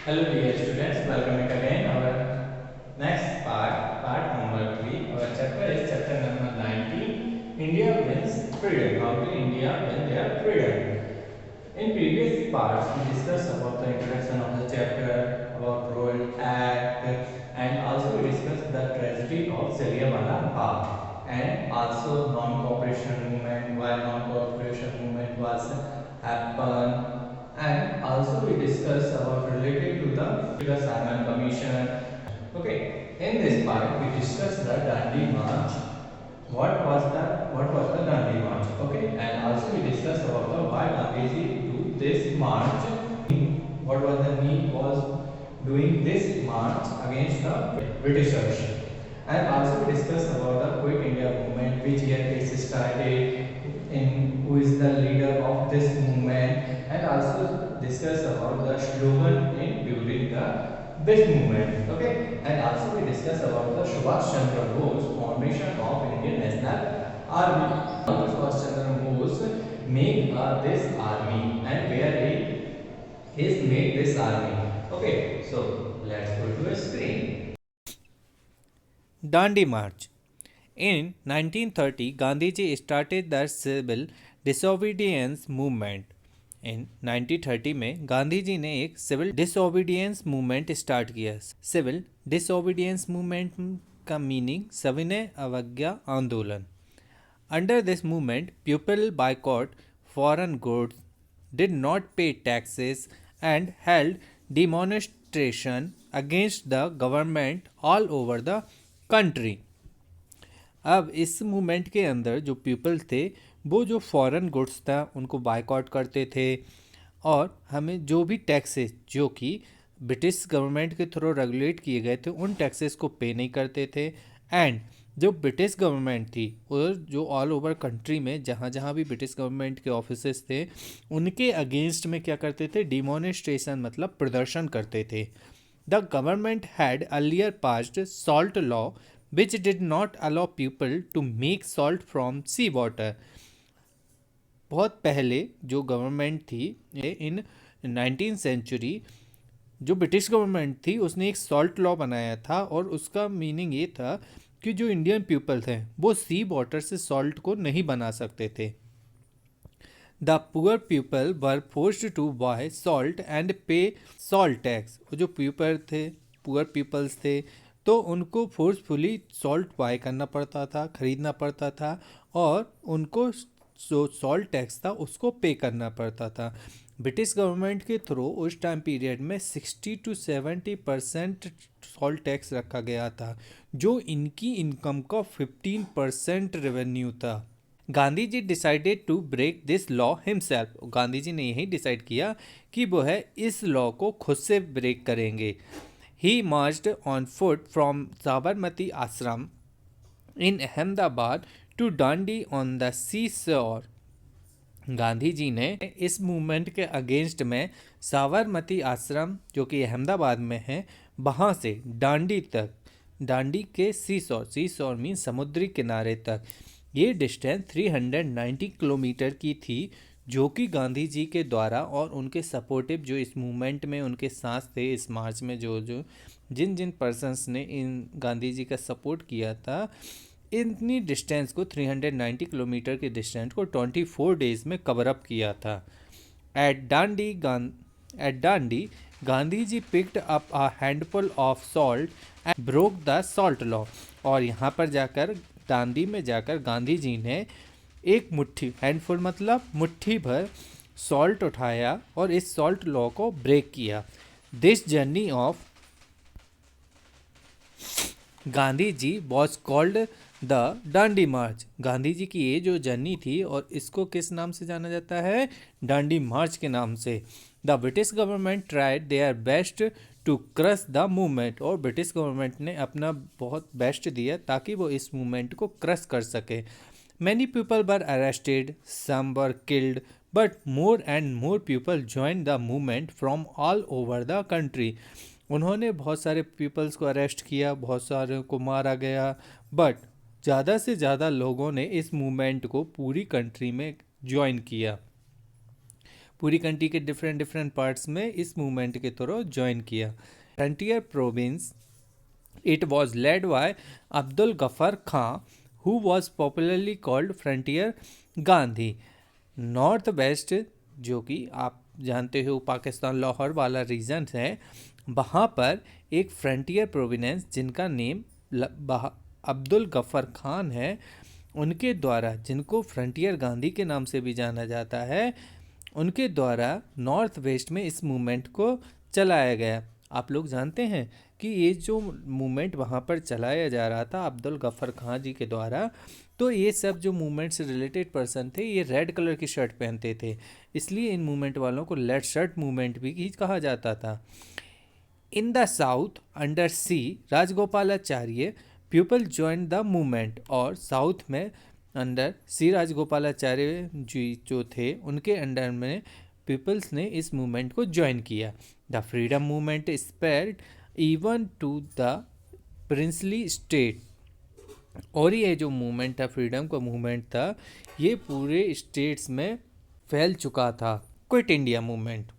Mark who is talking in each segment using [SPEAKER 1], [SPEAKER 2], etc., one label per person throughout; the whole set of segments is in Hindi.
[SPEAKER 1] Hello dear students, welcome back again. Our next part number 3. Our chapter is chapter number 19. India wins freedom. How did India win their freedom? In previous parts, we discussed about the introduction of the chapter, about Royal Act, and also we discussed the tragedy of Jallianwala Bagh, and also non-cooperation movement, why non-cooperation movement was happened, and also we discussed about related to the Simon Commission. Okay, in this part we discussed the Dandi March. What was the Dandi March? Okay, and also we discussed about the why Gandhiji do this march. What was the need was doing this march against the Britishers. And also we discussed about the Quit India movement, which year it started, in who is the leader of this movement, and also discuss about the slogan in during this movement. Okay, and also we discuss about the Subhash Chandra Bose formation of Indian National Army. How Subhash Chandra Bose make this army, and where he is made this army. Okay, so let's go to a screen.
[SPEAKER 2] Dandi March. In 1930, Gandhiji started the civil disobedience movement. इन 1930 में गांधी जी ने एक सिविल डिसोबीडियंस मूवमेंट स्टार्ट किया। सिविल डिसोबीडियंस मूवमेंट का मीनिंग सविनय अवज्ञा आंदोलन। Under this movement people boycott foreign goods, did not pay taxes and held demonstration against the government all over the country. अब इस मूवमेंट के अंदर जो पीपल थे वो जो फॉरेन गुड्स था उनको बायकॉट करते थे और हमें जो भी टैक्सेस जो कि ब्रिटिश गवर्नमेंट के थ्रू रेगुलेट किए गए थे उन टैक्सेस को पे नहीं करते थे। एंड जो ब्रिटिश गवर्नमेंट थी और जो ऑल ओवर कंट्री में जहाँ जहाँ भी ब्रिटिश गवर्नमेंट के ऑफिसेस थे उनके अगेंस्ट में क्या करते थे, डिमॉन्स्ट्रेशन मतलब प्रदर्शन करते थे। The government had earlier passed salt law which did not allow people to make salt from sea water। बहुत पहले जो गवर्नमेंट थी इन 19th सेंचुरी, जो ब्रिटिश गवर्नमेंट थी उसने एक सॉल्ट लॉ बनाया था और उसका मीनिंग ये था कि जो इंडियन पीपल थे वो सी वाटर से सॉल्ट को नहीं बना सकते थे। The poor people were forced to buy salt and pay salt tax. जो पीपल थे, पुअर पीपल्स थे, तो उनको फोर्सफुली सॉल्ट बाय करना पड़ता था, ख़रीदना पड़ता था और उनको जो सॉल्ट टैक्स था उसको पे करना पड़ता था। ब्रिटिश गवर्नमेंट के थ्रू उस टाइम पीरियड में 60 to 70% सॉल्ट टैक्स रखा गया था जो इनकी इनकम का 15% रेवेन्यू था। Gandhi ji decided to break this law himself. Gandhi ji ने यही डिसाइड किया कि वो है इस लॉ को खुद से ब्रेक करेंगे। He marched on foot from Sabarmati Ashram in Ahmedabad to Dandi on the seashore। Gandhi ji ने इस मूवमेंट के अगेंस्ट में साबरमती आश्रम जो कि अहमदाबाद में है वहाँ से डांडी तक, डांडी के सीसोर मीन समुद्री किनारे तक, ये डिस्टेंस 390 किलोमीटर की थी जो कि गांधी जी के द्वारा और उनके सपोर्टिव जो इस मूवमेंट में उनके साथ थे, इस मार्च में जो जो जिन जिन पर्सन्स ने इन गांधी जी का सपोर्ट किया था, इतनी डिस्टेंस को 390 किलोमीटर के डिस्टेंस को 24 डेज में कवर अप किया था। At Dandi Gandhi ji picked up a handful of salt and broke the salt law. और यहाँ पर जाकर दांडी में जाकर गांधी जी ने एक मुट्ठी, हैंडफुल मतलब मुट्ठी भर सॉल्ट उठाया और इस सॉल्ट लॉ को ब्रेक किया। This journey of Gandhi ji was called the Dandi march. Gandhi ji की ये जो जर्नी थी और इसको किस नाम से जाना जाता है, डांडी मार्च के नाम से। The British government tried their best to crush the movement. और ब्रिटिश गवर्नमेंट ने अपना बहुत बेस्ट दिया ताकि वो इस मूवमेंट को क्रश कर सके। Many people were arrested, some were killed, but more and more people join the movement from all over the country. उन्होंने बहुत सारे पीपल्स को अरेस्ट किया, बहुत सारे को मारा गया, बट ज़्यादा से ज़्यादा लोगों ने इस मूवमेंट को पूरी कंट्री में ज्वाइन किया। पूरी कंट्री के डिफरेंट डिफरेंट पार्ट्स में इस मूवमेंट के थ्रू ज्वाइन किया। Frontier province, it was led by Abdul Gruffudd Khan, who was popularly called frontier Gandhi. North west, जो कि आप जानते हो पाकिस्तान लाहौर वाला रीजन है, वहाँ पर एक फ्रंटियर प्रोविनेंस जिनका नेम अब्दुल गफर खान है, उनके द्वारा, जिनको फ्रंटियर गांधी के नाम से भी जाना जाता है, उनके द्वारा नॉर्थ वेस्ट में इस मूवमेंट को चलाया गया। आप लोग जानते हैं कि ये जो मूवमेंट वहाँ पर चलाया जा रहा था अब्दुल गफर खान जी के द्वारा, तो ये सब जो मूवमेंट से रिलेटेड पर्सन थे ये रेड कलर की शर्ट पहनते थे, इसलिए इन मूवमेंट वालों को रेड शर्ट मूवमेंट भी कहा जाता था। In the south under C Rajagopalachari people join the movement, और साउथ में अंडर सी राजगोपालाचार्य जी जो थे उनके अंडर में पीपल्स ने इस मूवमेंट को ज्वाइन किया। The freedom movement spread even to the princely state, और ये जो मूवमेंट था, फ्रीडम का मूवमेंट था, ये पूरे स्टेट्स में फैल चुका था। Quit India movement.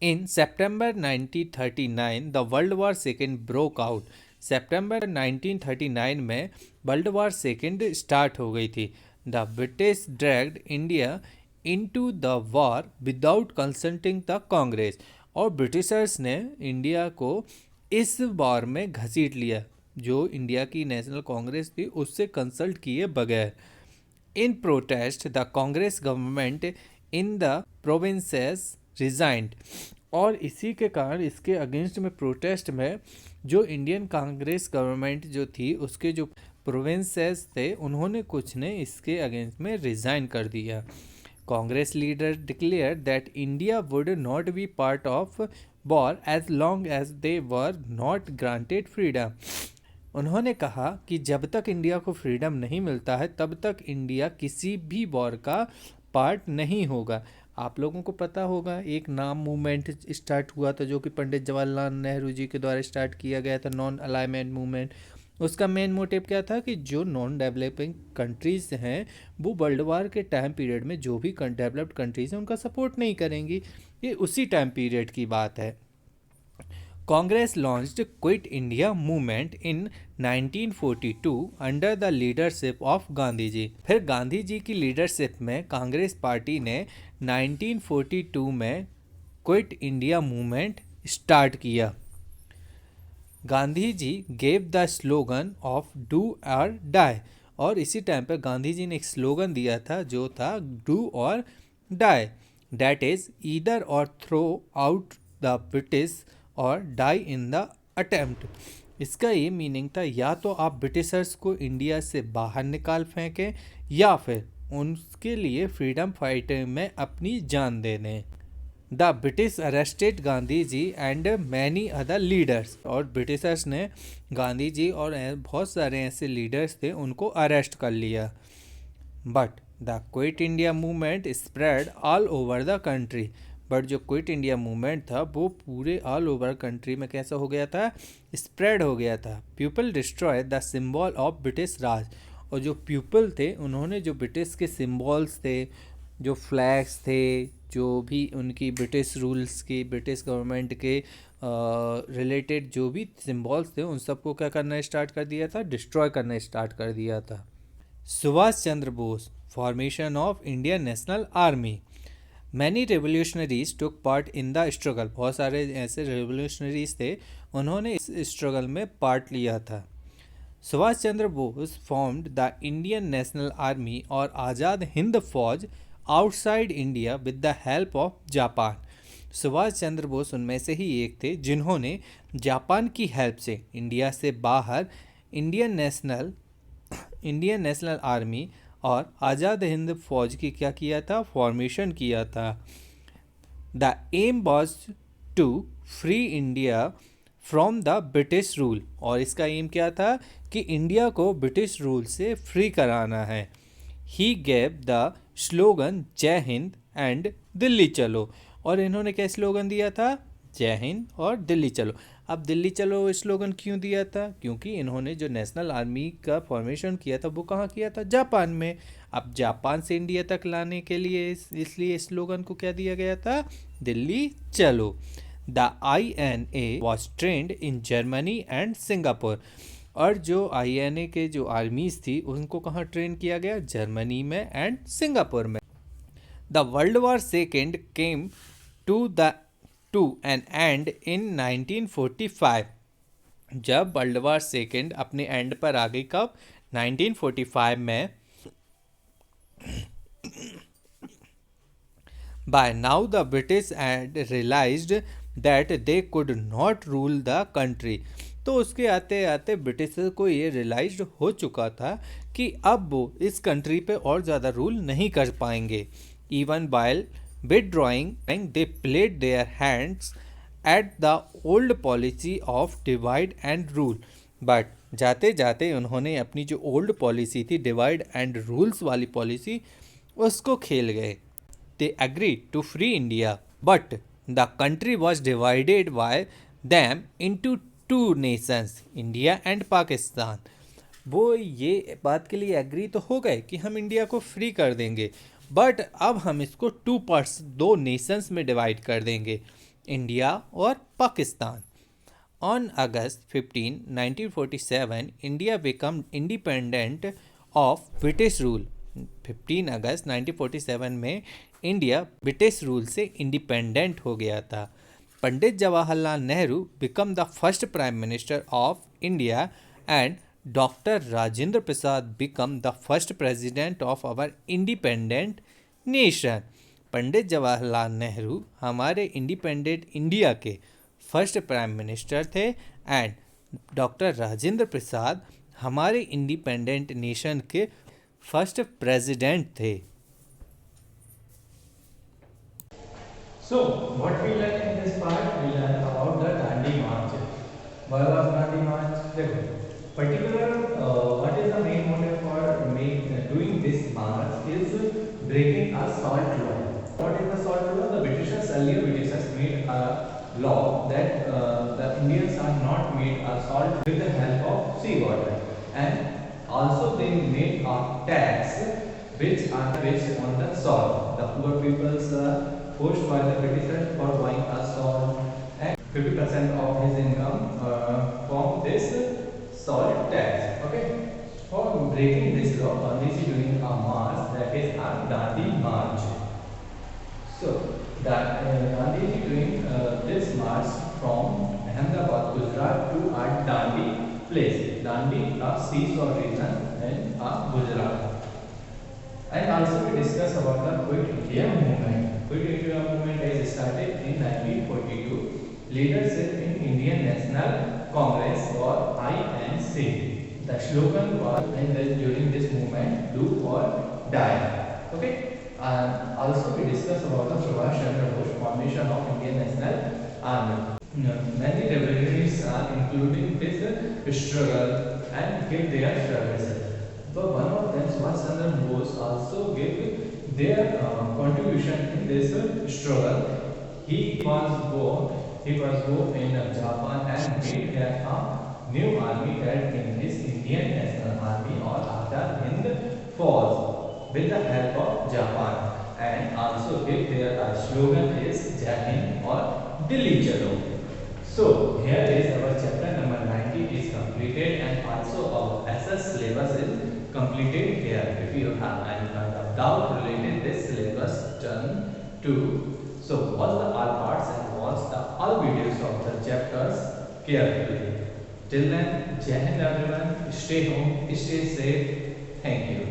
[SPEAKER 2] In September 1939 the world war second broke out. सितंबर 1939 में वर्ल्ड वॉर सेकेंड स्टार्ट हो गई थी। The British dragged India into the war without consulting the Congress, और ब्रिटिशर्स ने इंडिया को इस वॉर में घसीट लिया, जो इंडिया की नेशनल कांग्रेस थी उससे कंसल्ट किए बगैर। In protest the Congress government in the provinces resigned, और इसी के कारण इसके अगेंस्ट में प्रोटेस्ट में जो इंडियन कांग्रेस गवर्नमेंट जो थी उसके जो प्रोविंसेस थे उन्होंने कुछ ने इसके अगेंस्ट में रिज़ाइन कर दिया। Congress leader declare that India would not be part of war as long as they were not granted freedom. उन्होंने कहा कि जब तक इंडिया को फ्रीडम नहीं मिलता है तब तक इंडिया किसी भी वॉर का पार्ट नहीं होगा। आप लोगों को पता होगा एक नाम मूवमेंट स्टार्ट हुआ था जो कि पंडित जवाहरलाल नेहरू जी के द्वारा स्टार्ट किया गया था, नॉन अलाइनमेंट मूवमेंट। उसका मेन मोटिव क्या था कि जो नॉन डेवलपिंग कंट्रीज़ हैं वो वर्ल्ड वार के टाइम पीरियड में जो भी डेवलप्ड कंट्रीज़ हैं उनका सपोर्ट नहीं करेंगी। ये उसी टाइम पीरियड की बात है। Congress launched quit India movement in 1942 under the leadership of Gandhi ji. फिर गांधी जी की लीडरशिप में कांग्रेस पार्टी ने 1942 में क्विट इंडिया मूवमेंट स्टार्ट किया। Gandhi ji gave the slogan of do or die, और इसी टाइम पर गांधी जी ने एक स्लोगन दिया था जो था do or die, that is either और थ्रो आउट द ब्रिटिश और डाई इन द अटेम्प्ट। इसका ये मीनिंग था या तो आप ब्रिटिशर्स को इंडिया से बाहर निकाल फेंकें या फिर उनके लिए फ्रीडम फाइटर में अपनी जान दे दें। The British arrested Gandhi ji and many other leaders, और ब्रिटिशर्स ने गांधी जी और बहुत सारे ऐसे लीडर्स थे उनको अरेस्ट कर लिया। But the quit India movement spread all over the country, but जो क्विट इंडिया मूवमेंट था वो पूरे ऑल ओवर कंट्री में कैसा हो गया था, स्प्रेड हो गया था। People destroy the symbol of British Raj, और जो पीपल थे उन्होंने जो ब्रिटिश के सिंबल्स थे, जो फ्लैग्स थे, जो भी उनकी ब्रिटिश रूल्स की, ब्रिटिश गवर्नमेंट के रिलेटेड जो भी सिंबल्स थे उन सबको क्या करना स्टार्ट कर दिया था, डिस्ट्रॉय करना स्टार्ट कर दिया था। Subhash Chandra Bose, formation of Indian National Army. Many revolutionaries took part in the struggle, बहुत सारे ऐसे रेवोल्यूशनरीज थे उन्होंने इस स्ट्रगल में पार्ट लिया था। Subhash Chandra Bose formed the Indian National Army और Azad Hind Fauj outside India with the help of Japan. Subhash Chandra Bose उनमें से ही एक थे जिन्होंने जापान की हेल्प से इंडिया से बाहर इंडियन नेशनल आर्मी और आज़ाद हिंद फौज की क्या किया था, फॉर्मेशन किया था। The aim was to free India from the British rule, और इसका एम क्या था कि इंडिया को ब्रिटिश रूल से फ्री कराना है। ही गेव द स्लोगन जय हिंद एंड दिल्ली चलो, और इन्होंने क्या स्लोगन दिया था, जय हिंद और दिल्ली चलो। अब दिल्ली चलो स्लोगन क्यों दिया था? क्योंकि इन्होंने जो नेशनल आर्मी का फॉर्मेशन किया था वो कहाँ किया था? जापान में। अब जापान से इंडिया तक लाने के लिए इसलिए स्लोगन को क्या दिया गया था? दिल्ली चलो। The INA was trend in Germany and Singapore. और जो INA के जो आर्मीज थी उनको कहाँ ट्रेन किया गया? जर्मनी में एंड सिंगापुर में। The world war second came to the to an end in 1945। जब वर्ल्ड वॉर सेकेंड अपने एंड पर आ गई कब? 1945 में। By now the British had realized that they could not rule the country। तो उसके आते आते ब्रिटिशर्स को ये रियलाइज हो चुका था कि अब वो इस कंट्री पे और ज़्यादा रूल नहीं कर पाएंगे। Even while withdrawing they played their hands at the old policy of divide and rule। But जाते जाते उन्होंने अपनी जो ओल्ड पॉलिसी थी डिवाइड एंड रूल्स वाली पॉलिसी उसको खेल गए। They agreed to free India, but the country was divided by them into two nations, India and Pakistan। वो ये बात के लिए एग्री तो हो गए कि हम इंडिया को फ्री कर देंगे, बट अब हम इसको टू पार्ट्स, दो नेशंस में डिवाइड कर देंगे, इंडिया और Pakistan. On August 15, 1947, India became independent of British rule। 15 अगस्त 1947 में इंडिया ब्रिटिश रूल से इंडिपेंडेंट हो गया था। Pandit Jawaharlal Nehru became the first prime minister of India and doctor Rajendra Prasad became the first president of our independent nation. Pandit Jawaharlal Nehru हमारे इंडिपेंडेंट इंडिया के फर्स्ट प्राइम मिनिस्टर थे एंड डॉक्टर राजेंद्र प्रसाद हमारे इंडिपेंडेंट नेशन के फर्स्ट प्रेसिडेंट थे।
[SPEAKER 1] So, what we learn in this part, we learn about the Dandi March. What was Dandi March? देखो, particular what is the main motive for doing this march is breaking a salt law. What is the salt law? The earlier Britishers made a law that the Indians are not made a salt with the help of sea water, and also they made a tax which are based on the salt. The poor peoples forced by the Britishers for buying a salt, and 50% of his income from this salt tax. Okay, for breaking this law, Gandhiji doing a march, that is a Dandi March. So that Gandhiji doing this march from Ahmedabad, Gujarat to a Dandi place. Dandi, a seashore region in Gujarat. And also we discuss about the Quit India movement. Quit India movement is started in 1942. Leadership in Indian National Congress or INC. The slogan was during this movement, do or die. Okay. And also we discuss about the Subhash Chandra Bose formation of Indian National Army. Many revolutionaries are including this struggle and give their services. But one of them, Subhash Chandra Bose, also gave their contribution in this struggle. He was born in Japan and made a new army that in his Indian National Army or Azad Hind Force with the help of Japan, and also gave their slogan is Jai Hind or Delhi Chalo. So here is our chapter number 90 is completed, and also our SS syllabus is completed here. If you have any kind of doubt related this syllabus, turn to watch the all parts and watch the all videos of the chapters carefully. Till then, Jai Hind everyone, stay home, stay safe. Thank you.